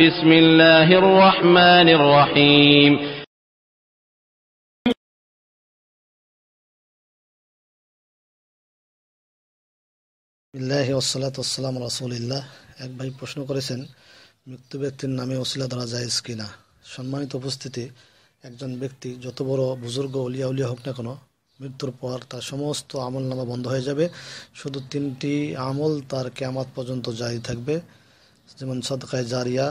بسم الله الرحمن الرحيم বিল্লাহি ওয়াসসালাতু ওয়াসসালামু আলা রাসূলিল্লাহ। এক ভাই প্রশ্ন করেছেন, মৃত্যু ব্যক্তির নামে ওসিলা ধরা জায়েজ কিনা। সম্মানিত উপস্থিতি, একজন ব্যক্তি যত বড় বুজুর্গ ওলিয়া উলিয়া হোক না কেন, মৃত্যুর পর তার সমস্ত আমল নামা বন্ধ হয়ে যাবে। শুধু 3টি আমল তার কিয়ামত পর্যন্ত জারি থাকবে, যেমন সাদকায়ে জারিয়া,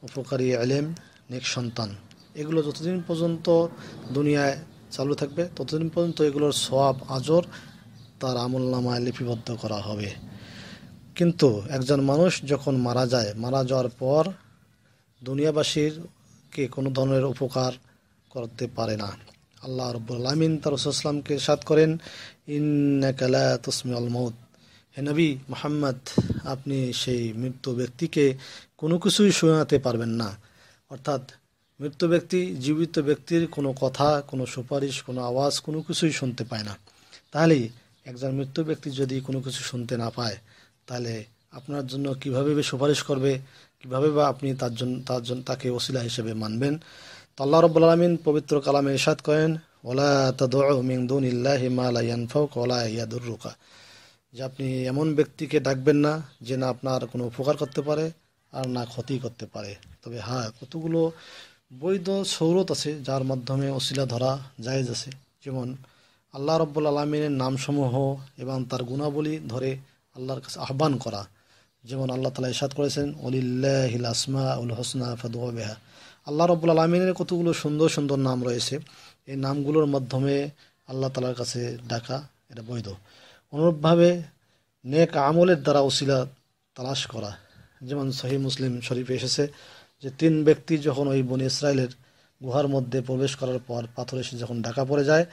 উপকারী ইলম, নেক সন্তান। এগুলো যতদিন পর্যন্ত দুনিয়ায় চালু থাকবে ততদিন পর্যন্ত এগুলোর সওয়াব আজর তার আমল নামায় লিপিবদ্ধ করা হবে। কিন্তু একজন মানুষ যখন মারা যায়, মারা যাওয়ার পর দুনিয়াবাসীরকে কোনো ধরনের উপকার করতে পারে না। আল্লাহ রাব্বুল আলামিন তার রাসূল সাল্লাল্লাহু আলাইহি ওয়াসাল্লামকে ইরশাদ করেন, ইন্নাকা লা তুসমিউল মাউত, হে নবী মুহাম্মদ, আপনি সেই মৃত্যু ব্যক্তিকে কোনো কিছুই শোনাতে পারবেন না। অর্থাৎ মৃত্যু ব্যক্তি জীবিত ব্যক্তির কোনো কথা, কোনো সুপারিশ, কোনো আওয়াজ, কোনো কিছুই শুনতে পায় না। তাহলে একজন মৃত্যু ব্যক্তি যদি কোনো কিছু শুনতে না পায়, তাহলে আপনার জন্য কিভাবে সুপারিশ করবে, কিভাবে বা আপনি তাকে ওসিলা হিসেবে মানবেন? তো আল্লাহ রাব্বুল আলামিন পবিত্র কালামে ইরশাদ করেন, ওয়ালা তাদউ মিন দুনিল্লাহি মা লা ইয়ানফাউকা ওয়ালা ইয়াদুররুকা, যে আপনি এমন ব্যক্তিকে ডাকবেন না যে না আপনার কোনো উপকার করতে পারে আর না ক্ষতি করতে পারে। তবে হ্যাঁ, কতগুলো বৈধ সৌরত আছে যার মাধ্যমে ওসিলা ধরা জায়েজ আছে। যেমন আল্লাহ রাব্বুল আলামিনের নামসমূহ এবং তার গুণাবলী ধরে আল্লাহর কাছে আহ্বান করা। যেমন আল্লাহ তাআলা ইরশাদ করেছেন, ওয়ালিল্লাহিল আসমাউল হুসনা ফাদউ বিহা। আল্লাহ রাব্বুল আলামিনের কতগুলো সুন্দর সুন্দর নাম রয়েছে, এই নামগুলোর মাধ্যমে আল্লাহ তাআলার কাছে ডাকা এটা বৈধ। অনুরূপভাবে নেক আমলের দ্বারা ওসিলা তালাশ করা। যেমন সহিহ মুসলিম শরীফে এসেছে যে 3 ব্যক্তি যখন ওই বনী ইসরাইলের গুহার মধ্যে প্রবেশ করার পর পাথর এসে যখন ঢাকা পড়ে যায়,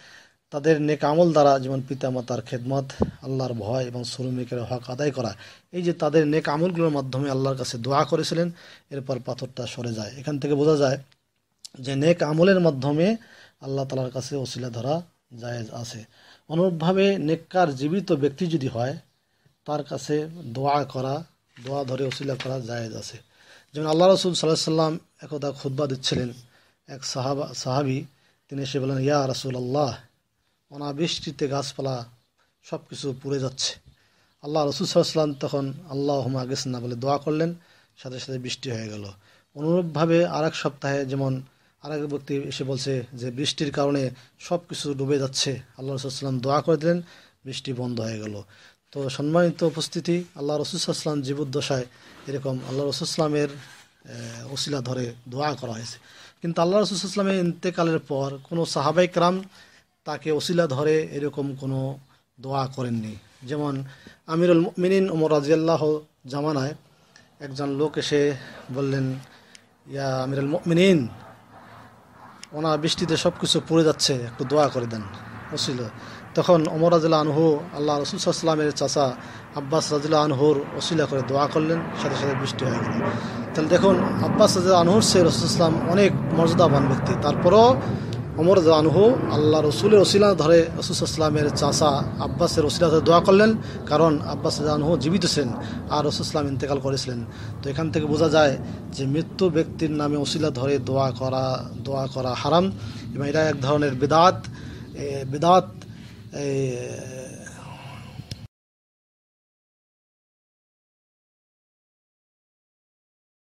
তাদের নেক আমল দ্বারা, যেমন পিতামাতার খেদমত, আল্লাহর ভয় এবং শ্রমিকের হক আদায় করা, এই যে তাদের নেক আমলগুলোর মাধ্যমে আল্লাহর কাছে দোয়া করেছিলেন, এরপর পাথরটা সরে যায়। এখান থেকে বোঝা যায় যে নেক আমলের মাধ্যমে আল্লাহ তাআলার কাছে ওসিলা ধরা জায়েজ আছে। অনুরূপভাবে নেককার জীবিত ব্যক্তি যদি হয়, তার কাছে দোয়া ধরে ওসিলা করা জায়েজ আছে। যেমন আল্লাহ রাসূল সাল্লাল্লাহু আলাইহি ওয়াসাল্লাম একদা খুতবা দিচ্ছিলেন, এক সাহাবী তিনি এসে বলেন, ইয়া রাসূলুল্লাহ, অনাবৃষ্টিতে গাছপালা সব কিছু পুড়ে যাচ্ছে। আল্লাহ রাসূল সাল্লাল্লাহু আলাইহি ওয়াসাল্লাম তখন আল্লাহুম্মা আগিসনা বলে দোয়া করলেন, সাথে সাথে বৃষ্টি হয়ে গেল। অনুরূপভাবে আরেক সপ্তাহে যেমন আরেক ব্যক্তি এসে বলছে যে বৃষ্টির কারণে সব কিছু ডুবে যাচ্ছে, আল্লাহ রাসূল সাল্লাল্লাহু আলাইহি ওয়াসাল্লাম দোয়া করে দিলেন, বৃষ্টি বন্ধ হয়ে গেল। তো সম্মানিত উপস্থিতি, আল্লাহ রাসূল সাল্লাল্লাহু আলাইহি ওয়াসাল্লাম জীবদ্দশায় এরকম আল্লাহ রাসূল সাল্লাল্লাহু আলাইহি ওয়াসাল্লামের ওসিলা ধরে দোয়া করা হয়েছে। কিন্তু আল্লাহ রাসূল সাল্লাল্লাহু আলাইহি ওয়াসাল্লামের ইন্তেকালের পর কোনো সাহাবায়ে কেরাম তাকে ওসিলা ধরে এরকম কোনো দোয়া করেননি। যেমন আমিরুল মুমিনিন ওমর রাদিয়াল্লাহু জামানায় একজন লোক এসে বললেন, ইয়া আমিরুল মুমিনিন, অনাবৃষ্টিতে সব কিছু পুড়ে যাচ্ছে, একটু দোয়া করে দেন ওসিলা। তখন ওমর রাদিয়াল্লাহু আনহু আল্লাহ রাসূল সাল্লাল্লাহু আলাইহি ওয়াসাল্লামের চাচা আব্বাস রাদিয়াল্লাহু আনহুর ওসিলা করে দোয়া করলেন, সাথে সাথে বৃষ্টি হয়ে গেল। তাহলে দেখুন, আব্বাস রাদিয়াল্লাহু আনহুর সে রাসূল সাল্লাল্লাহু আলাইহি ওয়াসাল্লাম অনেক মর্যাদাবান ব্যক্তি, তারপরও ওমর রাদিয়াল্লাহু আনহু আল্লাহ রসুলের ওসিলা ধরে রাসূল সাল্লাল্লাহু আলাইহি ওয়াসাল্লামের চাচা আব্বাসের ওসিলা ধরে দোয়া করলেন, কারণ আব্বাস রাদিয়াল্লাহু আনহু জীবিত ছিলেন আর রাসূল সাল্লাল্লাহু আলাইহি ওয়াসাল্লাম ইন্তেকাল করেছিলেন। তো এখান থেকে বোঝা যায় যে মৃত্যু ব্যক্তির নামে ওসিলা ধরে দোয়া করা হারাম এবং এটা এক ধরনের বিদআত।